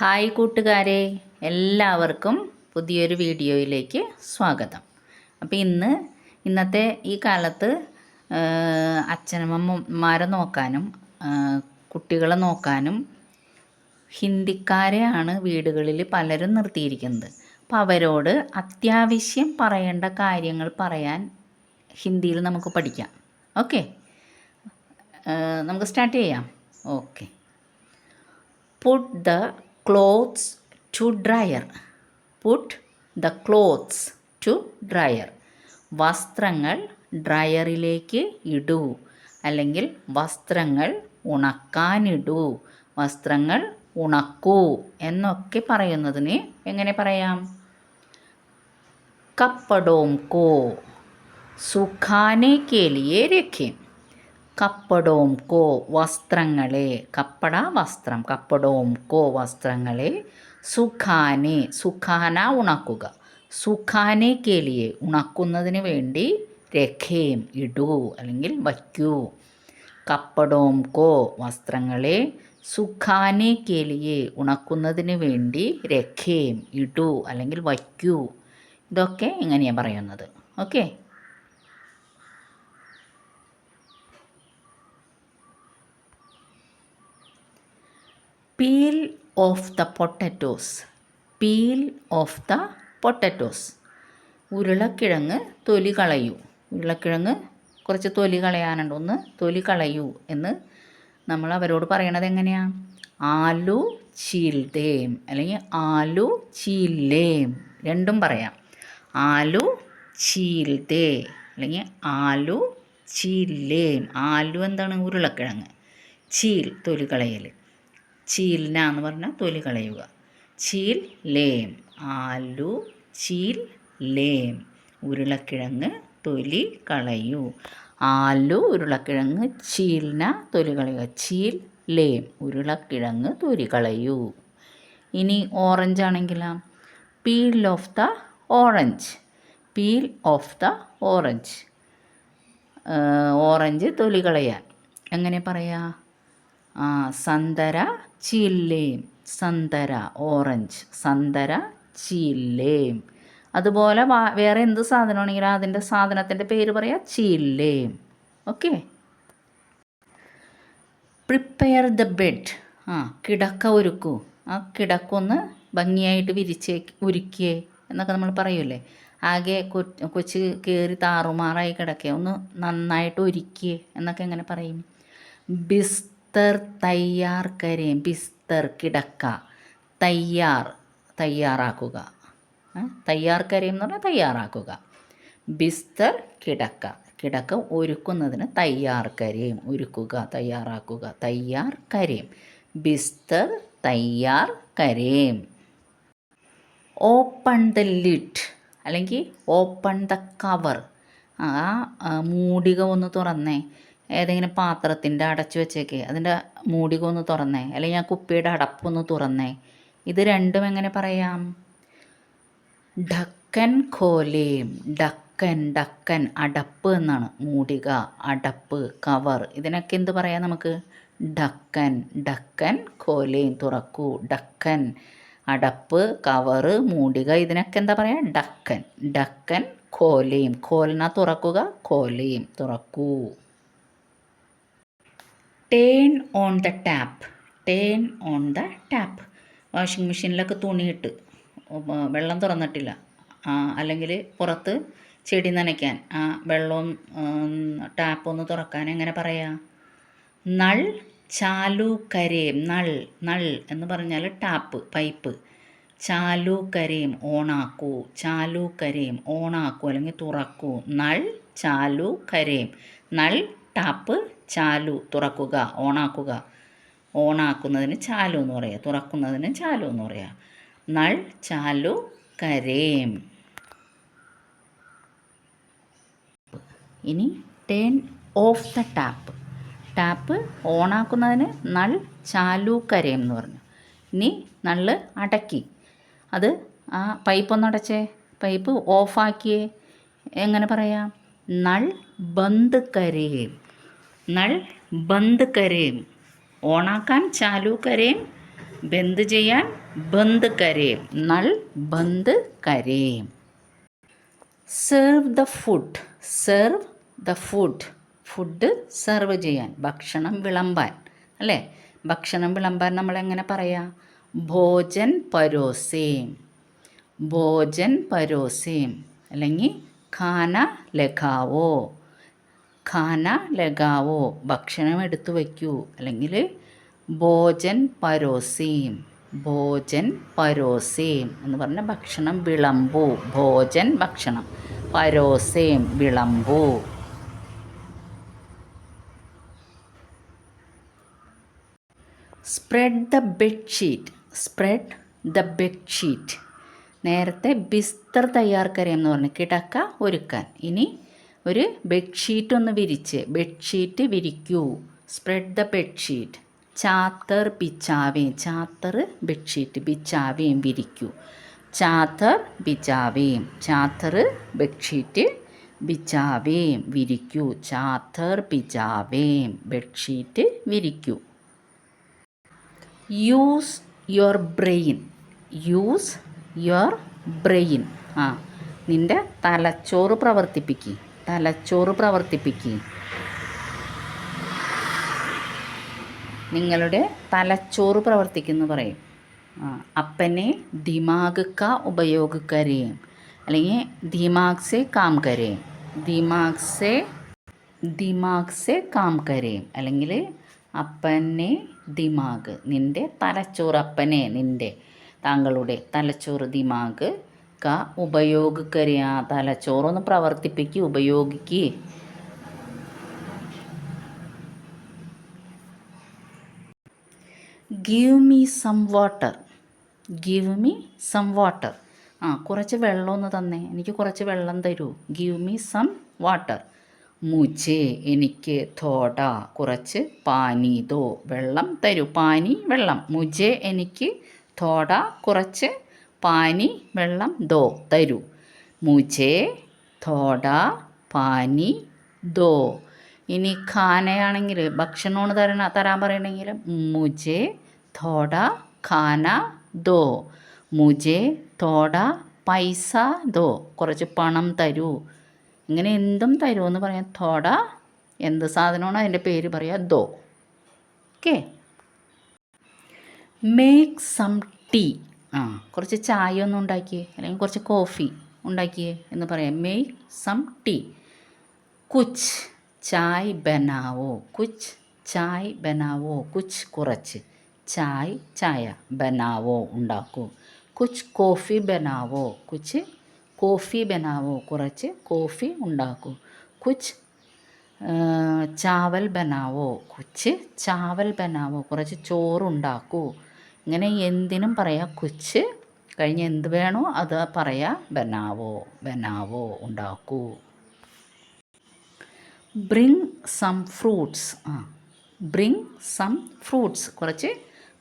Hi കൂട്ടുകാരെ, എല്ലാവർക്കും പുതിയൊരു വീഡിയോയിലേക്ക് സ്വാഗതം. അപ്പോൾ ഇന്നത്തെ ഈ കാലത്ത് അച്ഛനമ്മമാരെ നോക്കാനും കുട്ടികളെ നോക്കാനും ഹിന്ദിക്കാരെയാണ് വീടുകളിൽ പലരും നിർത്തിയിരിക്കുന്നത്. അപ്പോൾ അവരോട് അത്യാവശ്യം പറയേണ്ട കാര്യങ്ങൾ പറയാൻ ഹിന്ദിയിൽ നമുക്ക് പഠിക്കാം. ഓക്കെ, നമുക്ക് സ്റ്റാർട്ട് ചെയ്യാം. Okay. Put the clothes to dryer. Put the clothes to dryer. വസ്ത്രങ്ങൾ ഡ്രയറിലേക്ക് ഇടൂ, അല്ലെങ്കിൽ വസ്ത്രങ്ങൾ ഉണക്കാനിടൂ, വസ്ത്രങ്ങൾ ഉണക്കൂ എന്നൊക്കെ പറയുന്നതിന് എങ്ങനെ പറയാം? കപ്പടോം കോ സുഖാനെ കെ ലിയെ രഖേം. കപ്പടോം കോ വസ്ത്രങ്ങളെ, കപ്പട വസ്ത്രം, കപ്പടോം കോ വസ്ത്രങ്ങളെ, സുഖാനെ സുഖാന ഉണക്കുക, സുഖാനെ കേലിയെ ഉണക്കുന്നതിന് വേണ്ടി, രഖേം ഇടൂ അല്ലെങ്കിൽ വയ്ക്കൂ. കപ്പടോം കോ വസ്ത്രങ്ങളെ, സുഖാനെ കേലിയെ ഉണക്കുന്നതിന് വേണ്ടി, രഖേം ഇടൂ അല്ലെങ്കിൽ വയ്ക്കൂ. ഇതൊക്കെ എങ്ങനെയാണ് പറയുന്നത്? Okay. Peel off the potatoes. Peel off the potatoes. ഉരുളക്കിഴങ്ങ് തൊലി കളയൂ. ഉരുളക്കിഴങ്ങ് കുറച്ച് തൊലി കളയാനുണ്ട്, ഒന്ന് തൊലി കളയൂ എന്ന് നമ്മൾ അവരോട് പറയണത് എങ്ങനെയാണ്? ആലു ചീൽദേം അല്ലെങ്കിൽ ആലു ചീല്ലേം, രണ്ടും പറയാം. ആലു ചീൽദേ അല്ലെങ്കിൽ ആലു ചീല്ലേം. ആലു എന്താണ്? ഉരുളക്കിഴങ്ങ്. ചീൽ തൊലി കളയൽ. ചീൽന എന്ന് പറഞ്ഞാൽ തൊലി കളയുക. ചീൽ ലേം, ആലു ചീൽ ലേം, ഉരുളക്കിഴങ്ങ് തൊലി കളയൂ. ആലു ഉരുളക്കിഴങ്ങ്, ചീൽന തൊലി കളയുക, ചീൽ ലേം ഉരുളക്കിഴങ്ങ് തൊലി കളയൂ. ഇനി ഓറഞ്ച് ആണെങ്കിലോ? Peel off the orange. Peel off the orange. Orange തൊലി കളയാൻ എങ്ങനെ പറയാ? സന്തര ചീല്ലേം. സന്തര ഓറഞ്ച്, സന്തര ചീല്ലേം. അതുപോലെ വേറെ എന്ത് സാധനമാണെങ്കിലും അതിൻ്റെ സാധനത്തിൻ്റെ പേര് പറയാം, ചീല്ലേം. ഓക്കെ. Prepare the bed. കിടക്ക ഒരുക്കൂ. ആ കിടക്കൊന്ന് ഭംഗിയായിട്ട് ഒരുക്കിയേ എന്നൊക്കെ നമ്മൾ പറയൂലേ. ആകെ കൊച്ച് കയറി താറുമാറായി കിടക്കുക, ഒന്ന് നന്നായിട്ട് ഒരുക്കിയേ എന്നൊക്കെ എങ്ങനെ പറയും? ബിസ്തർ തയ്യാർ കരേം. ബിസ്തർ കിടക്ക, തയ്യാർ തയ്യാറാക്കുക. തയ്യാർ കരേം എന്ന് പറഞ്ഞാൽ തയ്യാറാക്കുക. ബിസ്തർ കിടക്ക, കിടക്ക ഒരുക്കുന്നതിന് തയ്യാർ കരേം, ഒരുക്കുക തയ്യാറാക്കുക. തയ്യാർ കരേം, ബിസ്തർ തയ്യാർ കരേം. ഓപ്പൺ ദ ലിഡ് അല്ലെങ്കിൽ ഓപ്പൺ ദ കവർ. മൂടിക ഒന്ന് തുറന്നേ. ഏതെങ്കിലും പാത്രത്തിൻ്റെ അടച്ചു വെച്ചേക്ക്, അതിൻ്റെ മൂടിക ഒന്ന് തുറന്നേ, അല്ലെങ്കിൽ ആ കുപ്പിയുടെ അടപ്പൊന്ന് തുറന്നേ. ഇത് രണ്ടും എങ്ങനെ പറയാം? ഢക്കൻ ഖോലേം. ഢക്കൻ, ഢക്കൻ അടപ്പ് എന്നാണ്. മൂടിക, അടപ്പ്, കവർ, ഇതിനൊക്കെ എന്ത് പറയാം നമുക്ക്? ഢക്കൻ. ഢക്കൻ ഖോലേം തുറക്കൂ. ഢക്കൻ അടപ്പ്, കവറ്, മൂടിക, ഇതിനൊക്കെ എന്താ പറയുക? ഢക്കൻ. ഢക്കൻ ഖോലേം. ഖോൽന തുറക്കുക, ഖോലേം തുറക്കൂ. Turn on the tap. Turn on the tap. Washing മെഷീനിലൊക്കെ തുണിയിട്ട് വെള്ളം തുറന്നിട്ടില്ല, അല്ലെങ്കിൽ പുറത്ത് ചെടി നനയ്ക്കാൻ വെള്ളവും ടാപ്പൊന്ന് തുറക്കാൻ എങ്ങനെ പറയാം? നൾ ചാലു കരേം. നൾ, നൾ എന്ന് പറഞ്ഞാൽ ടാപ്പ്, പൈപ്പ്. ചാലു കരേം ഓണാക്കൂ. ചാലു കരേം ഓണാക്കൂ അല്ലെങ്കിൽ തുറക്കൂ. നൾ ചാലു കരേം. നൾ ടാപ്പ്, ചാലു തുറക്കുക, ഓണാക്കുക. ഓണാക്കുന്നതിന് ചാലു എന്ന് പറയുക, തുറക്കുന്നതിന് ചാലു എന്ന് പറയുക. നൾ ചാലു കരേം. ഇനി turn off the tap. Tap ഓണാക്കുന്നതിന് നൾ ചാലു കരേം എന്ന് പറഞ്ഞു. ഇനി നള്ള് അടക്കി, അത് ആ പൈപ്പ് ഒന്ന് അടച്ചേ, പൈപ്പ് ഓഫാക്കിയേ. എങ്ങനെ പറയാം? നൾ ബന്ദ് കരേം. നൾ ബന്ദ് കരേം ഓണാക്കാൻ ചാലു കരേം, ബന്ദ് ചെയ്യാൻ ബന്ദ് കരേം. നൾ ബന്ദ് കരേം. Serve the food. Serve the food. Food serve ചെയ്യാൻ, ഭക്ഷണം വിളമ്പാൻ അല്ലേ. ഭക്ഷണം വിളമ്പാൻ നമ്മളെങ്ങനെ പറയാം? ഭോജൻ പരോസേം. ഭോജൻ പരോസേം. അല്ലെങ്കിൽ ഖാന ലഗാവോ. ഖാന ലഗാവോ, ഭക്ഷണം എടുത്തു വയ്ക്കൂ. അല്ലെങ്കിൽ ഭോജൻ പരോസേം. ഭോജൻ പരോസേം എന്ന് പറഞ്ഞാൽ ഭക്ഷണം വിളമ്പൂ. ഭോജൻ ഭക്ഷണം, പരോസേം വിളമ്പൂ. Spread the bedsheet. Spread the bedsheet. നേരത്തെ ബിസ്തർ തയ്യാർ കരേം എന്ന് പറഞ്ഞ് കിടക്ക ഒരുക്കാൻ. ഇനി ഒരു ബെഡ്ഷീറ്റ് ഒന്ന് വിരിച്ച്, ബെഡ്ഷീറ്റ് വിരിക്കൂ. Spread the bedsheet. ചാത്തർ ബിച്ചാവേം. ചാത്തർ ബെഡ്ഷീറ്റ്, ബിച്ചാവേം വിരിക്കൂ. ചാത്തർ ബിച്ചാവേം. ചാത്തർ ബെഡ്ഷീറ്റ്, ബിച്ചാവേം വിരിക്കൂ. ചാത്തർ ബിച്ചാവേം ബെഡ്ഷീറ്റ് വിരിക്കൂ. Use your brain. Use your brain. നിൻ്റെ തലച്ചോറ് പ്രവർത്തിപ്പിക്കുക. തലച്ചോറ് പ്രവർത്തിപ്പിക്കുക. നിങ്ങളുടെ തലച്ചോറ് പ്രവർത്തിക്കുന്നു പറയും. അപ്പനെ ദിമാഗ് കാ ഉപयोग करें, അല്ലെങ്കിൽ ദിമാഗ് സെ കാം കരേം. ദിമാഗ് സെ കാം കരേം. അല്ലെങ്കിൽ അപ്പനെ ദിമാഗ്, നിൻ്റെ തലച്ചോറ്. അപ്പനെ നിൻ്റെ, താങ്കളുടെ തലച്ചോറ്. ദിമാഗ് കാ ഉപयोग करें. തലച്ചോറൊന്ന് പ്രവർത്തിപ്പിക്കുക, ഉപയോഗിക്കുക. Give me some water. Give me some water. കുറച്ച് വെള്ളം ഒന്ന് തന്നേ, എനിക്ക് കുറച്ച് വെള്ളം തരൂ. Give me some water. മുझे എനിക്ക്, തോട കുറച്ച്, പാനി ദോ വെള്ളം തരൂ. പാനി വെള്ളം. മുझे എനിക്ക്, തോട കുറച്ച്, പാനി വെള്ളം, ദോ തരൂ. മുझे തോട പാനി ദോ. ഇനി ഖാനയാണെങ്കിൽ ഭക്ഷണമാണ് തരാൻ പറയണമെങ്കിൽ മുझे തോട ഖാന ദോ. മുझे തോട പൈസ ദോ, കുറച്ച് പണം തരൂ. ഇങ്ങനെ എന്തും തരുമെന്ന് പറയാം. തോട എന്ത് സാധനമാണ് അതിൻ്റെ പേര് പറയാം, ദോ. ഓക്കെ. Make some tea. കുറച്ച് ചായ ഒന്നും ഉണ്ടാക്കിയേ, അല്ലെങ്കിൽ കുറച്ച് കോഫി ഉണ്ടാക്കിയേ എന്ന് പറയാം. Make some tea. കുച്ച് ചായ് ബനാവോ. കുച്ച് ചായ് ബനാവോ. കുച്ച് കുറച്ച്, ചായ് ചായ, ബനാവോ ഉണ്ടാക്കൂ. കുച്ച് കോഫി ബനാവോ. കുച്ച് കോഫി ബനാവോ കുറച്ച് കോഫി ഉണ്ടാക്കൂ. കുച്ച് ചാവൽ ബനാവോ. കുച്ച് ചാവൽ ബനാവോ കുറച്ച് ചോറുണ്ടാക്കൂ. ഇങ്ങനെ എന്തിനും പറയാം കുച്ച്. കഴിഞ്ഞ് എന്ത് വേണോ അത് പറയാം ബനാവോ. ബനാവോ ഉണ്ടാക്കൂ. Bring some fruits. Bring some fruits. കുറച്ച്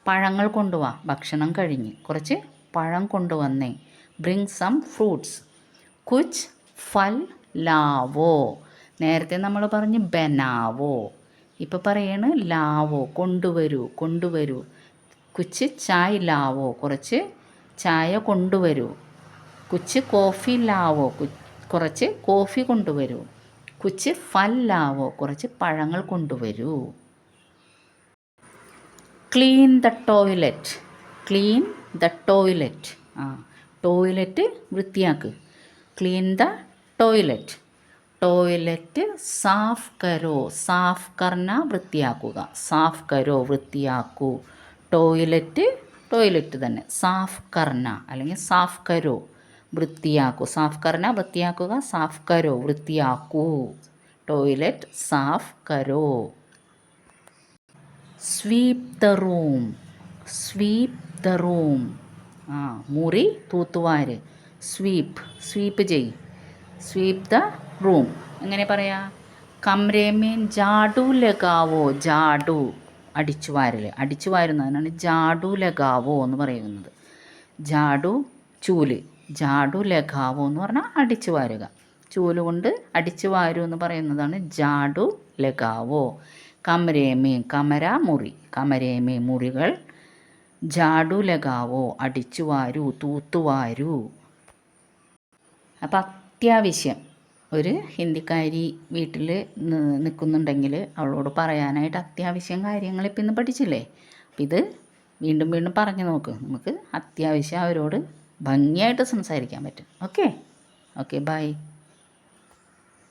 പഴങ്ങൾ കൊണ്ടുവാ. ഭക്ഷണം കഴിഞ്ഞ് കുറച്ച് പഴം കൊണ്ടുവന്നേ. Bring some fruits. കുച്ച് ഫൽ ലാവോ. നേരത്തെ നമ്മൾ പറഞ്ഞ് ബനാവോ, ഇപ്പോൾ പറയാണ് ലാവോ, കൊണ്ടുവരൂ. കൊണ്ടുവരൂ. കുച്ച് ചായ് ലാവോ കുറച്ച് ചായ കൊണ്ടുവരൂ. കുച്ച് കോഫി ലാവോ കുറച്ച് കോഫി കൊണ്ടുവരൂ. കുച്ച് ഫൽ ലാവോ കുറച്ച് പഴങ്ങൾ കൊണ്ടുവരൂ. Clean the toilet. Clean the toilet. Toilet വൃത്തിയാക്ക്. Clean the toilet. ടോയ്ലറ്റ് സാഫ് കരോ. സാഫ് കർന വൃത്തിയാക്കുക. സാഫ് കരോ വൃത്തിയാക്കൂ. ടോയ്ലറ്റ് ടോയ്ലറ്റ് തന്നെ. സാഫ് കർന അല്ലെങ്കിൽ സാഫ് കരോ വൃത്തിയാക്കൂ. സാഫ് കർന വൃത്തിയാക്കുക. സാഫ് കരോ വൃത്തിയാക്കൂ. ടോയ്ലറ്റ് സാഫ് കരോ. Sweep the room. Sweep the room. മുറി തൂത്തുവാര്. സ്വീപ്പ് സ്വീപ്പ് ചെയ്. Sweep the room. എങ്ങനെ പറയാ? കമ്രേമേൻ ജാഡു ലഗാവോ. ജാഡു അടിച്ചു വാരൽ. അടിച്ചു വാരുന്നതിനാണ് ജാഡു ലഗാവോ എന്ന് പറയുന്നത്. ജാഡു ചൂല്. ജാഡു ലഗാവോ എന്ന് പറഞ്ഞാൽ അടിച്ചു വാരുക. ചൂല് കൊണ്ട് അടിച്ചു വാരൂ എന്ന് പറയുന്നതാണ് ജാഡു ലഗാവോ. കമരേമേ കമര മുറി. കമരേമേ മുറികൾ. ജാഡു ലഗാവോ, അടിച്ചു വാരൂ, തൂത്തുവാരൂ. അപ്പം അത്യാവശ്യം ഒരു ഹിന്ദിക്കാരി വീട്ടിൽ നിൽക്കുന്നുണ്ടെങ്കിൽ അവളോട് പറയാനായിട്ട് അത്യാവശ്യം കാര്യങ്ങൾ ഇപ്പം ഇന്ന് പഠിച്ചില്ലേ. അപ്പം ഇത് വീണ്ടും വീണ്ടും പറഞ്ഞു നോക്ക്. നമുക്ക് അത്യാവശ്യം അവരോട് ഭംഗിയായിട്ട് സംസാരിക്കാൻ പറ്റും. Okay bye.